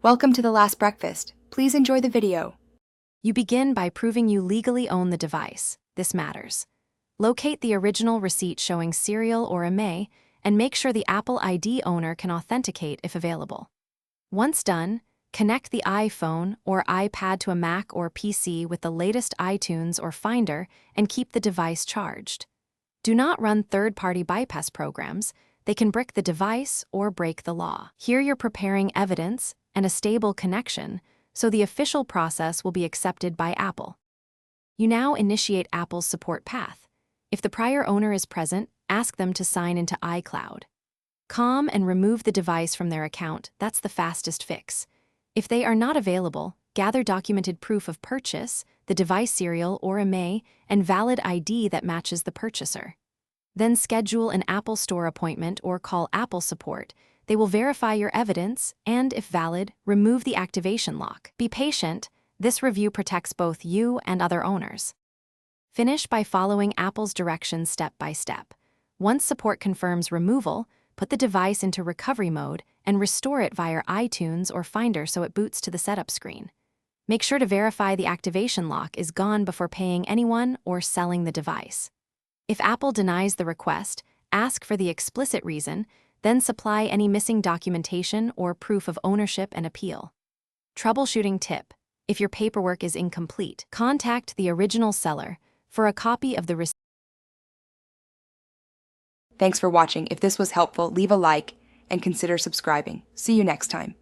Welcome to the last breakfast. Please enjoy the video. You begin by proving you legally own the device. This matters. Locate the original receipt showing serial or IMEI and make sure the Apple ID owner can authenticate if available. Once done, connect the iPhone or iPad to a Mac or PC with the latest iTunes or Finder and keep the device charged. Do not run third-party bypass programs. They can brick the device or break the law. Here you're preparing evidence and a stable connection, so the official process will be accepted by Apple. You now initiate Apple's support path. If the prior owner is present, ask them to sign into iCloud. Calm and remove the device from their account. That's the fastest fix. If they are not available, gather documented proof of purchase, the device serial or IMEI, and valid ID that matches the purchaser. Then schedule an Apple Store appointment or call Apple support. They will verify your evidence and, if valid, remove the activation lock. Be patient. This review protects both you and other owners. Finish by following Apple's directions step by step. Once support confirms removal, put the device into recovery mode and restore it via iTunes or Finder so it boots to the setup screen. Make sure to verify the activation lock is gone before paying anyone or selling the device. If Apple denies the request, ask for the explicit reason, then supply any missing documentation or proof of ownership and appeal. Troubleshooting tip: if your paperwork is incomplete, contact the original seller for a copy of the receipt. Thanks for watching. If this was helpful, leave a like and consider subscribing. See you next time.